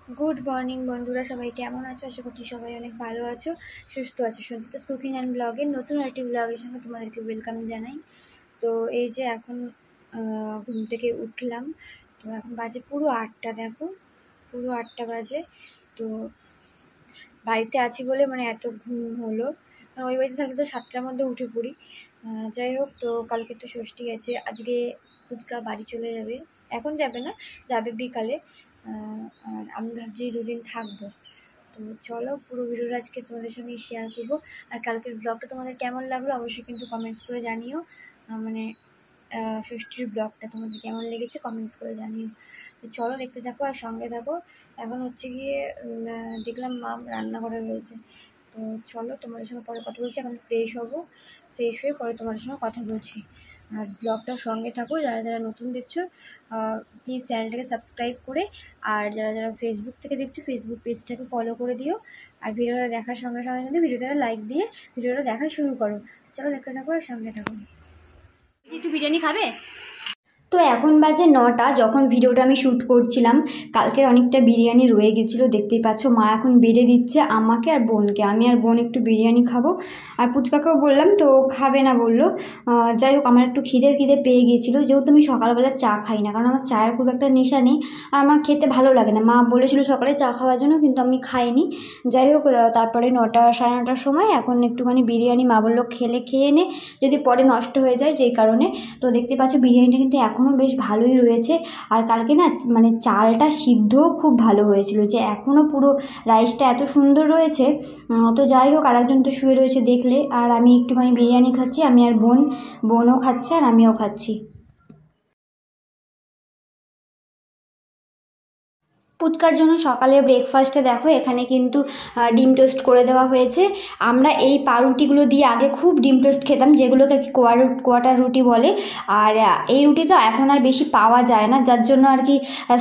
Good morning বন্ধুরা, সবাই কেমন আছো? আশা করছি সবাই অনেক ভালো আছো, সুস্থ আছো। সঞ্চিতাস কুকিং অ্যান্ড ব্লগের নতুন একটি ব্লগের সঙ্গে তোমাদেরকে ওয়েলকাম জানাই। তো এই যে এখন ঘুম থেকে উঠলাম। তো এখন বাজে পুরো 8টা, দেখো পুরো 8টা বাজে। তো বাড়িতে আছি বলে মানে এত ঘুম হলো, ওই বাড়িতে থাকলে তো 7টার মধ্যে উঠে পড়ি। যাই হোক, তো কালকে তো ষষ্ঠী আছে, আজকে ফুচকা বাড়ি চলে যাবে। এখন যাবে না, যাবে বিকালে। আর আমি ভাবছি দুদিন থাকবো। তো চলো, পুরো ভিডিওটা আজকে তোমাদের সঙ্গে শেয়ার করবো। আর কালকের ব্লগটা তোমাদের কেমন লাগলো অবশ্যই কিন্তু কমেন্টস করে জানিও। মানে ষষ্ঠীর ব্লগটা তোমাদের কেমন লেগেছে কমেন্টস করে জানিও। তো চলো, দেখতে থাকো আর সঙ্গে থাকো। এখন হচ্ছে গিয়ে দেখলাম মা রান্নাঘরে রয়েছে। তো চলো, তোমাদের সঙ্গে পরে কথা বলছি। এখন ফ্রেশ হবো, ফ্রেশ হয়ে পরে তোমাদের সঙ্গে কথা বলছি। আর ব্লগটার সঙ্গে থাকো। যারা যারা নতুন দেখছো প্লিজ চ্যানেলটাকে সাবস্ক্রাইব করে, আর যারা যারা ফেসবুক থেকে দেখছো ফেসবুক পেজটাকে ফলো করে দিও। আর ভিডিওটা দেখার সঙ্গে সঙ্গে কিন্তু ভিডিওটাকে লাইক দিয়ে ভিডিওটা দেখা শুরু করো। চলো, দেখতে থাকো আর সঙ্গে থাকো। একটু বিরিয়ানি খাবে? তো এখন বাজে 9টা, যখন ভিডিওটা আমি শ্যুট করছিলাম। কালকের অনেকটা বিরিয়ানি রয়ে গেছিলো, দেখতেই পাচ্ছ। মা এখন বেড়ে দিচ্ছে আমাকে আর বোনকে। আমি আর বোন একটু বিরিয়ানি খাবো, আর পুচকাকেও বললাম, তো খাবে না বললো। যাই হোক, আমার একটু খিদে খিদে পেয়ে গিয়েছিলো, যেহেতু আমি সকালবেলা চা খাই না, কারণ আমার চায়ের খুব একটা নেশা নেই, আর আমার খেতে ভালো লাগে না। মা বলেছিল সকালে চা খাওয়ার জন্য, কিন্তু আমি খাইনি। যাই হোক, তারপরে 9টা সাড়ে 9টার সময় এখন একটুখানি বিরিয়ানি মা বললো খেয়ে নে, যদি পরে নষ্ট হয়ে যায়, যেই কারণে। তো দেখতে পাচ্ছ বিরিয়ানিটা কিন্তু এখনও বেশ ভালোই রয়েছে। আর কালকে না মানে চালটা সিদ্ধও খুব ভালো হয়েছিল, যে এখনও পুরো রাইসটা এত সুন্দর রয়েছে। তো যাই হোক, আরেকজন তো শুয়ে রয়েছে দেখলে। আর আমি একটুখানি বিরিয়ানি খাচ্ছি, আমি আর বোনও খাচ্ছে আর আমিও খাচ্ছি। পুচকার জন্য সকালে ব্রেকফাস্টে দেখো এখানে কিন্তু ডিম টোস্ট করে দেওয়া হয়েছে। আমরা এই পাউরুটিগুলো দিয়ে আগে খুব ডিম টোস্ট খেতাম, যেগুলোকে আর কি কোয়াটার রুটি বলে। আর এই রুটি তো এখন আর বেশি পাওয়া যায় না, যার জন্য আর কি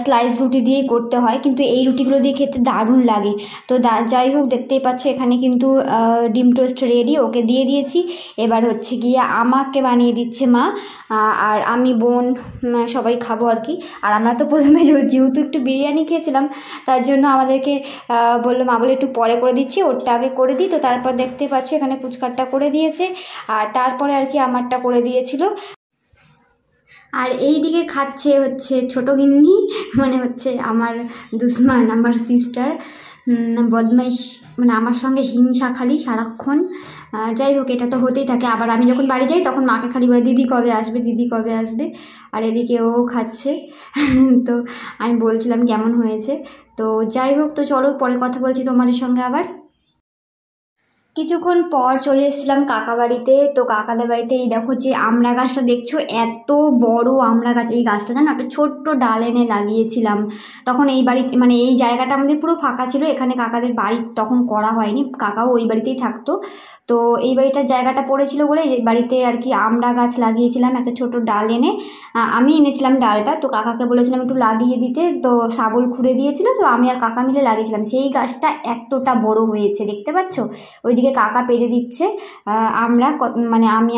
স্লাইস রুটি দিয়েই করতে হয়, কিন্তু এই রুটিগুলো দিয়ে খেতে দারুণ লাগে। তো যাই হোক, দেখতেই পাচ্ছ এখানে কিন্তু ডিম টোস্ট রেডি, ওকে দিয়ে দিয়েছি। এবার হচ্ছে গিয়ে আমাকে বানিয়ে দিচ্ছে মা, আর আমি বোন সবাই খাবো আর কি। আর আমরা তো প্রথমে যেহেতু একটু বিরিয়ানি খেয়েছিলাম, তার জন্য আমাদেরকে বললো, মা বলে একটু পরে করে দিচ্ছি, ওরটা আগে করে দিই। তো তারপর দেখতে পাচ্ছি এখানে পুচকারটা করে দিয়েছে, আর তারপরে আর কি আমারটা করে দিয়েছিল। আর এই দিকে খাচ্ছে হচ্ছে ছোটো গিন্নি, মানে হচ্ছে আমার দুশ্মন, আমার সিস্টার, বদমাইশ, মানে আমার সঙ্গে হিংসা খালি সারাক্ষণ। যাই হোক, এটা তো হতেই থাকে। আবার আমি যখন বাড়ি যাই তখন মাকে খালি বলে, দিদি কবে আসবে, দিদি কবে আসবে। আর এদিকে ও খাচ্ছে। তো আমি বলছিলাম কেমন হয়েছে। তো যাই হোক, তো চলো পরে কথা বলছি তোমাদের সঙ্গে আবার। কিছুক্ষণ পর চলে এসেছিলাম কাকা বাড়িতে। তো কাকাদের বাড়িতে এই দেখো যে আমড়া গাছটা দেখছো, এত বড় আমড়া গাছ। এই গাছটা জানো একটা ছোট্ট ডাল এনে লাগিয়েছিলাম। তখন এই বাড়িতে মানে এই জায়গাটা আমাদের পুরো ফাঁকা ছিল, এখানে কাকাদের বাড়ি তখন করা হয়নি, কাকাও ওই বাড়িতেই থাকতো। তো এই বাড়িটার জায়গাটা পড়েছিল বলে এই বাড়িতে আর কি আমড়া গাছ লাগিয়েছিলাম, একটা ছোট ডাল এনে। আমি এনেছিলাম ডালটা, তো কাকাকে বলেছিলাম একটু লাগিয়ে দিতে, তো শাবল খুঁড়ে দিয়েছিল, তো আমি আর কাকা মিলে লাগিয়েছিলাম। সেই গাছটা এতটা বড় হয়েছে, দেখতে পাচ্ছ। ওইদিকে কাকা পেরে দিচ্ছে।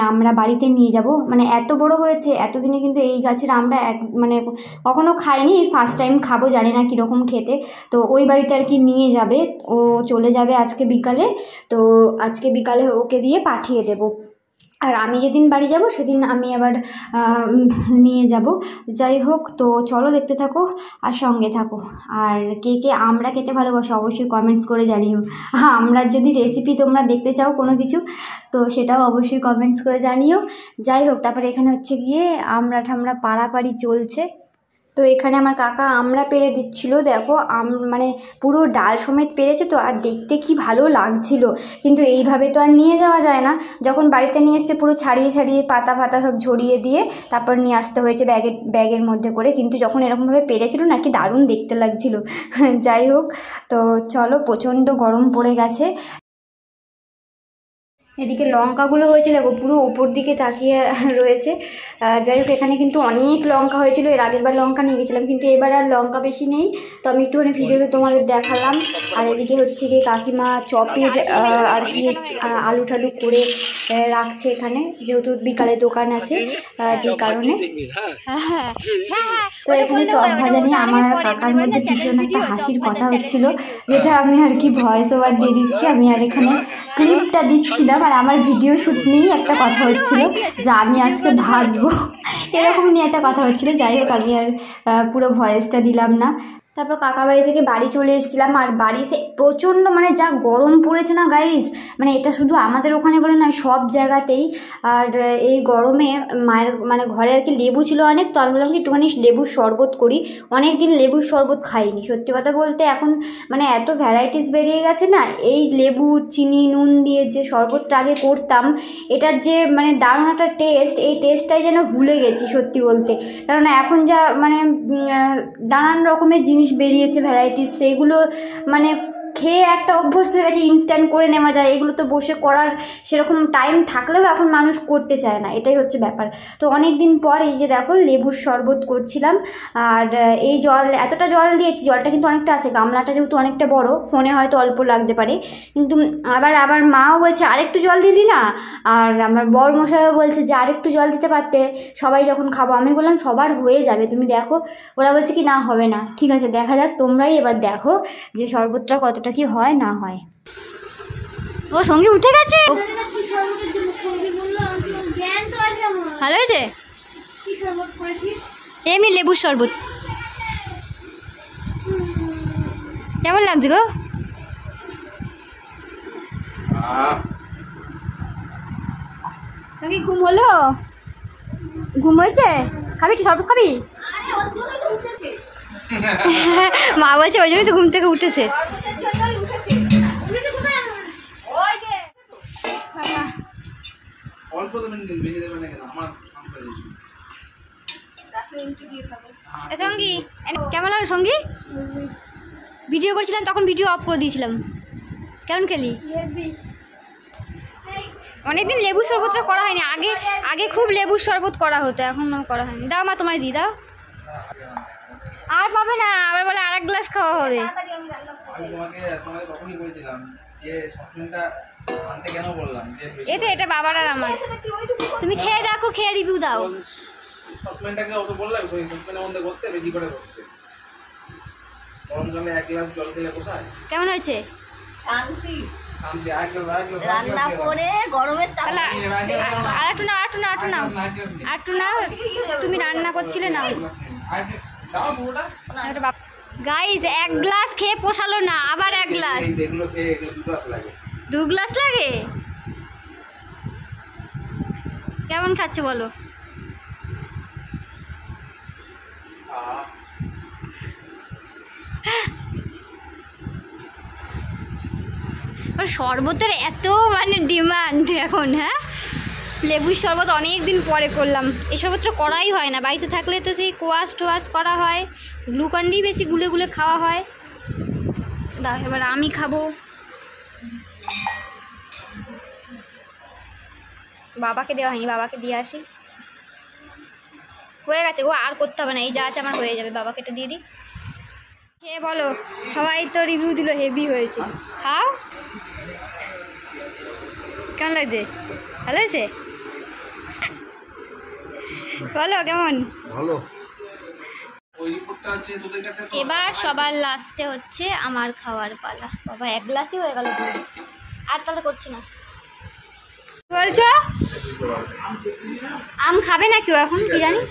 আমরা বাড়িতে নিয়ে যাব, মানে এত বড় হয়েছে। এতদিনে কিন্তু এই গাছের আমরা মানে কখনো খাইনি, ফার্স্ট টাইম খাবো, জানি না কীরকম খেতে। তো ওই বাড়িতে আর কি নিয়ে যাবে, ও চলে যাবে আজকে বিকালে। তো আজকে বিকালে ওকে দিয়ে পাঠিয়ে দেবো। আর আমি যেদিন বাড়ি যাব সেদিন আমি আবার নিয়ে যাব। যাই হোক, তো চলো দেখতে থাকো আর সঙ্গে থাকো। আর কে কে আমরা খেতে ভালোবাসো অবশ্যই কমেন্টস করে জানিও। আমরার যদি রেসিপি তোমরা দেখতে চাও কোনো কিছু, তো সেটাও অবশ্যই কমেন্টস করে জানিও। যাই হোক, তারপরে এখানে হচ্ছে গিয়ে আমরা ঠামরা পাড়াপাড়ি চলছে। তো এখানে আমার কাকা আমরা পেরে দিচ্ছিল, দেখো মানে পুরো ডাল সমেত পেরেছে। তো আর দেখতে কি ভালো লাগছিল, কিন্তু এইভাবে তো আর নিয়ে যাওয়া যায় না। যখন বাড়িতে নিয়ে এসে পুরো ছাড়িয়ে ছাড়িয়ে পাতা ফাতা সব ঝরিয়ে দিয়ে তারপর নিয়ে আসতে হয়েছে ব্যাগের মধ্যে করে। কিন্তু যখন এরকমভাবে পেরেছিল না, কি দারুণ দেখতে লাগছিল। যাই হোক, তো চলো, প্রচণ্ড গরম পড়ে গেছে। এদিকে লঙ্কাগুলো হয়েছে দেখো পুরো উপর দিকে তাকিয়ে রয়েছে। যাই হোক এখানে কিন্তু অনেক লঙ্কা হয়েছিল, এর আগের বার লঙ্কা নিয়ে গেছিলাম, কিন্তু এবার আর লঙ্কা বেশি নেই। তো আমি একটুখানি ভিডিওতে তোমাদের দেখালাম। আর এদিকে হচ্ছে গিয়ে কাকিমা চপের আর কি আলু ঠালু করে রাখছে এখানে, যেহেতু বিকালে দোকান আছে যে কারণে। তো এখানে চপ ভাজা নিয়ে আমার আর কাকার মধ্যে ভীষণ একটা হাসির কথা হচ্ছিল, যেটা আমি আর কি ভয়েস ওভার দিয়ে দিচ্ছি, আমি আর এখানে ক্লিপটা দিচ্ছিলাম। আর আমার ভিডিও শ্যুট নিয়েই একটা কথা হচ্ছিল যে আমি আজকে ভাজবো, এরকম নিয়ে একটা কথা হচ্ছিল। যাই হোক আমি আর পুরো ভয়েসটা দিলাম না। তারপর কাকা বাড়ি থেকে বাড়ি চলে এসেছিলাম। আর বাড়ি এসে প্রচণ্ড মানে যা গরম পড়েছে না গাইস, মানে এটা শুধু আমাদের ওখানে বলে না, সব জায়গাতেই। আর এই গরমে মায়ের মানে ঘরে আর কি লেবু ছিল অনেক, তো আমি বললাম কি একটুখানি লেবুর শরবত করি। অনেক দিন লেবুর শরবত খাইনি, সত্যি কথা বলতে এখন মানে এত ভ্যারাইটিস বেরিয়ে গেছে না। এই লেবু চিনি নুন দিয়ে যে শরবতটা আগে করতাম, এটার যে মানে দারুণ একটা টেস্ট, এই টেস্টটাই যেন ভুলে গেছি সত্যি বলতে। কারণ এখন যা মানে নানান রকমের জিনিস বেরিয়েছে ভ্যারাইটিস, সেইগুলো মানে খেয়ে একটা অভ্যস্ত হয়ে গেছে, ইনস্ট্যান্ট করে নেওয়া যায়। এগুলো তো বসে করার সেরকম টাইম থাকলেও এখন মানুষ করতে চায় না, এটাই হচ্ছে ব্যাপার। তো অনেক দিন পর এই যে দেখো লেবুর শরবত করছিলাম। আর এই জল, এতটা জল দিয়েছি, জলটা কিন্তু অনেকটা আছে, গামলাটা যেহেতু অনেকটা বড়, ফোনে হয়তো অল্প লাগতে পারে, কিন্তু আবার মাও বলছে আরেকটু জল দিলি না। আর আমার বর মশাইও বলছে যে আরেকটু জল দিতে পারতে, সবাই যখন খাবো। আমি বললাম সবার হয়ে যাবে, তুমি দেখো। ওরা বলছে কি না হবে না, ঠিক আছে দেখা যাক, তোমরাই এবার দেখো যে শরবতটা কতটা কি হয় না হয়। ও সঙ্গী উঠে গেছে, ভালো হয়েছে। এমনি লেবুর শরবত কেমন লাগছে গো? সঙ্গী ঘুম হলো? ঘুম হয়েছে? খাবি একটু শরবত খাবি? মা বলছে ওই জন্যই তো ঘুম থেকে উঠেছে। সঙ্গী কেমন লাগলো? সঙ্গী ভিডিও করছিলাম তখন ভিডিও অফ করে দিয়েছিলাম। কেমন খেলি? অনেকদিন লেবুর শরবতটা করা হয়নি, আগে আগে খুব লেবুর শরবত করা হতো, এখন করা হয়নি। দাও মা তোমায় দিই, দাও। আর পাবে না, আবার বলে আর এক গ্লাস খাওয়া হবে। এটা বাবার আর আমার, তুমি খেয়ে দেখো, খেয়ে রিভিউ দাও। কেমন হয়েছে? রান্না করে গরমের আর একটু না, তুমি রান্না করছিলে না। গাইস এক গ্লাস খেয়ে পোষালো না, আবার এক গ্লাস, 2 গ্লাস লাগে। কেমন খাচ্ছে বলো? শরবতের এত মানে ডিমান্ড এখন। হ্যাঁ, লেবুর শরবত অনেক দিন পরে করলাম, এই শরবতটা করাই হয় না। বাড়িতে থাকলে তো সেই কোয়াশ টোয়াশ করা হয়, গ্লুকন্ডি বেশি গুলে গুলে খাওয়া হয়। দাও এবার আমি খাবো। বাবাকে দেওয়া হয়নি, বাবাকে দিয়ে আসি। হয়ে গেছে ও, আর করতে হবে না, এই যা আছে আমার হয়ে যাবে। বাবাকে এটা দিয়ে দিই। খেয়ে বলো, সবাই তো রিভিউ দিল হেভি হয়েছে। খাও, কেমন লাগছে? ভালো হয়েছে? বলো কেমন? ভালো। এবার সবার লাস্টে হচ্ছে আমার খাওয়ার পালা। বাবা এক গ্লাসই হয়ে গেল, আর তাহলে করছি না। বলছো আম খাবে না কেউ এখন, কি জানি।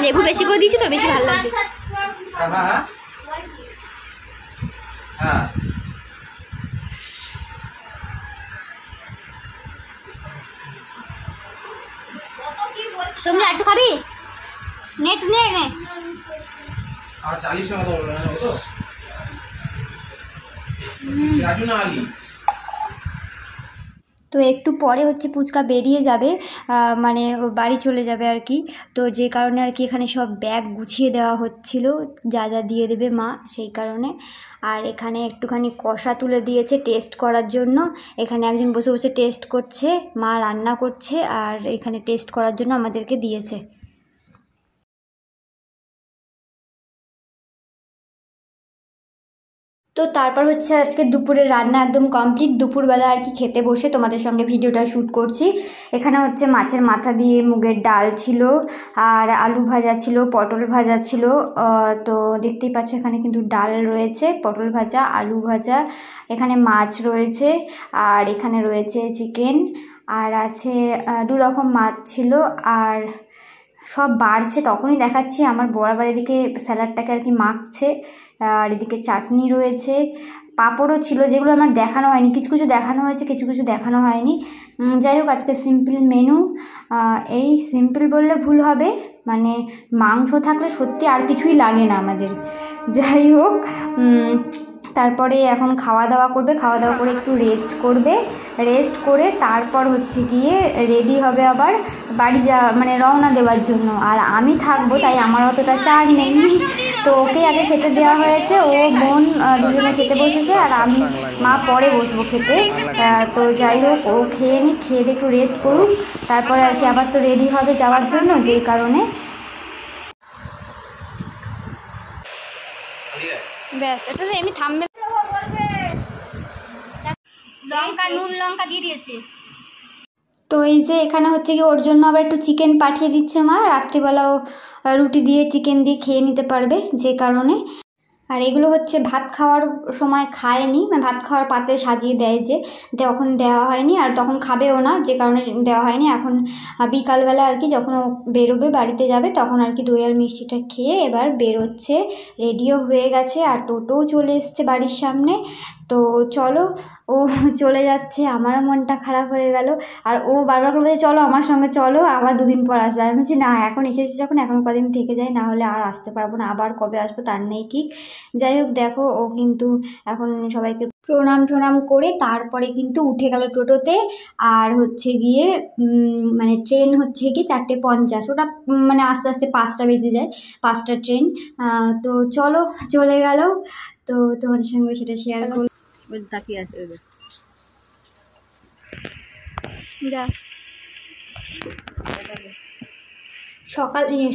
লেবু বেশি করে দিয়েছি তো, বেশি ভালো লাগছে। সঙ্গে একটু খাবি? নেট নে নে। আর 40 টাকা দাও না তো। রাজু না আলি। তো একটু পরে হচ্ছে পুচকা বেরিয়ে যাবে, মানে ও বাড়ি চলে যাবে আর কি। তো যে কারণে আর কি এখানে সব ব্যাগ গুছিয়ে দেওয়া হচ্ছিল, যা যা দিয়ে দেবে মা সেই কারণে। আর এখানে একটুখানি কষা তুলে দিয়েছে টেস্ট করার জন্য। এখানে একজন বসে বসে টেস্ট করছে, মা রান্না করছে আর এখানে টেস্ট করার জন্য আমাদেরকে দিয়েছে। তো তারপর হচ্ছে আজকে দুপুরের রান্না একদম কমপ্লিট। দুপুরবেলা আর কি খেতে বসে তোমাদের সঙ্গে ভিডিওটা শ্যুট করছি। এখানে হচ্ছে মাছের মাথা দিয়ে মুগের ডাল ছিল, আর আলু ভাজা ছিল, পটল ভাজা ছিল। তো দেখতেই পাচ্ছ এখানে কিন্তু ডাল রয়েছে, পটল ভাজা, আলু ভাজা, এখানে মাছ রয়েছে, আর এখানে রয়েছে চিকেন, আর আছে 2 রকম মাছ ছিল। আর সব বাড়ছে তখনই দেখাচ্ছি। আমার বড় এদিকে স্যালাডটাকে আর কি মাখছে, আর এদিকে চাটনি রয়েছে, পাঁপড়ও ছিল, যেগুলো আমার দেখানো হয়নি। কিছু কিছু দেখানো হয়েছে, কিছু কিছু দেখানো হয়নি। যাই হোক আজকে সিম্পল মেনু। এই সিম্পল বললে ভুল হবে, মানে মাংস থাকলে সত্যি আর কিছুই লাগে না আমাদের। যাই হোক তারপরে এখন খাওয়া দাওয়া করবে, খাওয়া দাওয়া করে একটু রেস্ট করবে, রেস্ট করে তারপর হচ্ছে গিয়ে রেডি হবে আবার বাড়ি মানে রওনা দেওয়ার জন্য। আর আমি থাকবো, তাই আমার অতটা চার নেই। তো ওকে আগে খেতে দেওয়া হয়েছে, ও বোন দুজনে খেতে বসেছে, আর আমি মা পরে বসবো খেতে। তো যাই হোক ও খেয়ে নি, খেয়ে একটু রেস্ট করুক, তারপরে আর কি আবার তো রেডি হবে যাওয়ার জন্য, যেই কারণে ব্যাস এটা তো এমনি থামবে। লঙ্কা, নুন লঙ্কা দিয়ে দিয়েছে। তো এই যে এখানে হচ্ছে কি ওর জন্য আবার একটু চিকেন পাঠিয়ে দিচ্ছে মা, রাত্রিবেলাও রুটি দিয়ে চিকেন দিয়ে খেয়ে নিতে পারবে, যে কারণে। আর এগুলো হচ্ছে ভাত খাওয়ার সময় খায়নি, মানে ভাত খাওয়ার পাত্রে সাজিয়ে দেয় যে, তখন দেওয়া হয়নি, আর তখন খাবেও না, যে কারণে দেওয়া হয়নি। এখন বিকালবেলা আর কি যখন ও বেরোবে বাড়িতে যাবে, তখন আর কি দই আর মিষ্টিটা খেয়ে এবার বেরোচ্ছে, রেডিও হয়ে গেছে, আর টোটোও চলে এসছে বাড়ির সামনে। তো চলো, ও চলে যাচ্ছে, আমারও মনটা খারাপ হয়ে গেল। আর ও বারবার করে বলছে চলো আমার সঙ্গে চলো, আবার 2 দিন পর আসবে। আমি বলছি না, এখন এসেছি যখন এখন কদিন থেকে যাই, না হলে আর আসতে পারবো না, আবার কবে আসবো তার নেই ঠিক। যাই হোক দেখো ও কিন্তু এখন সবাইকে প্রণাম টোনাম করে তারপরে কিন্তু উঠে গেল টোটোতে। আর হচ্ছে গিয়ে মানে ট্রেন হচ্ছে কি 4:50, ওটা মানে আস্তে আস্তে 5টা বেজে যায়, 5টা ট্রেন। তো চলো চলে গেল। তো তোমাদের সঙ্গে সেটা শেয়ার করলাম। তাকিয়ে আছে যা।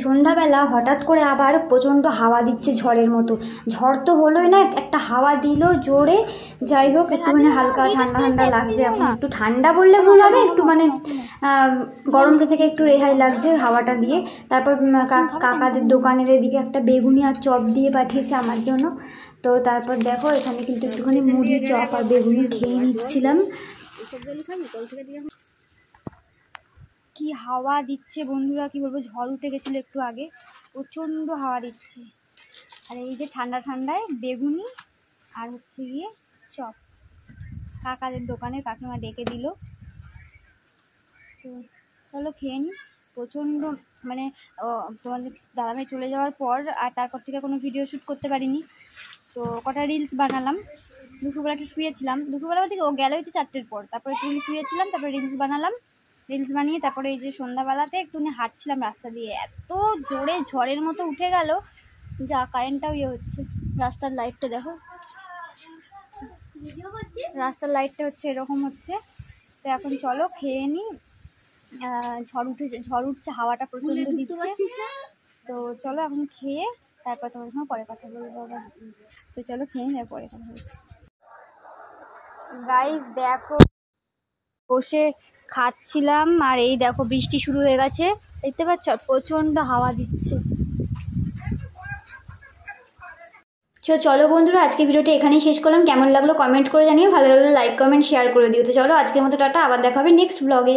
সন্ধ্যাবেলা হঠাৎ করে আবার প্রচণ্ড হাওয়া দিচ্ছে, ঝড়ের মতো। ঝড় তো হলোই না, একটা হাওয়া দিল জোরে। যাই হোক একটুখানি হালকা ঠান্ডা ঠান্ডা লাগছে, এখন একটু ঠান্ডা বললে ভুল হবে, একটু মানে গরম থেকে একটু রেহাই লাগছে হাওয়াটা দিয়ে। তারপর কাকাদের দোকানের এদিকে একটা বেগুনি আর চপ দিয়ে পাঠিয়েছে আমার জন্য। তো তারপর দেখো এখানে কিন্তু একটুখানি মুড়ি, চপ আর বেগুনি খেয়ে নিচ্ছিলাম। কি হাওয়া দিচ্ছে বন্ধুরা, কি বলবো, ঝড় উঠে গেছিলো একটু আগে, প্রচণ্ড হাওয়া দিচ্ছে। আর এই যে ঠান্ডা ঠান্ডায় বেগুনি আর হচ্ছে গিয়ে চপ কাকাদের দোকানের কাকিমা ডেকে দিল। তো চলো খেয়ে নিই। প্রচণ্ড মানে তোমাদের দাদাভাই চলে যাওয়ার পর আর তারপর থেকে কোনো ভিডিও শ্যুট করতে পারিনি। তো কটা রিলস বানালাম, দুপুরবেলা একটু শুয়েছিলাম, দুপুরবেলা থেকে ও গেলোই তো 4টের পর, তারপরে একটু শুয়েছিলাম, তারপরে রিলস বানালাম, রিলস বানিয়ে তারপরে এই যে সন্ধ্যাবেলাতে একটুখানি হাঁটছিলাম রাস্তা দিয়ে, এত জোরে ঝড়ের মতো উঠে গেল, যা কারেন্টটাও ইয়ে হচ্ছে। রাস্তার লাইটটা দেখো, রাস্তার লাইটটা হচ্ছে এরকম হচ্ছে। তো এখন চলো খেয়ে নিই, ঝড় উঠছে, হাওয়াটা প্রচণ্ড দিচ্ছে। তো চলো এখন খেয়ে তারপর তোমার সঙ্গে পরে কথা বলবো আবার। তো চলো খেয়ে নিই, পরে কথা বলছি। গাইস দেখো বসে খাচ্ছিলাম, আর এই দেখো বৃষ্টি শুরু হয়ে গেছে, দেখতে পাচ্ছ প্রচণ্ড হাওয়া দিচ্ছে। চলো বন্ধুরা আজকে ভিডিওটা এখানেই শেষ করলাম। কেমন লাগলো কমেন্ট করে জানিও, ভালো লাগলে লাইক কমেন্ট শেয়ার করে দিও। তো চলো আজকের মতো টাটা, আবার দেখা হবে নেক্সট ব্লগে।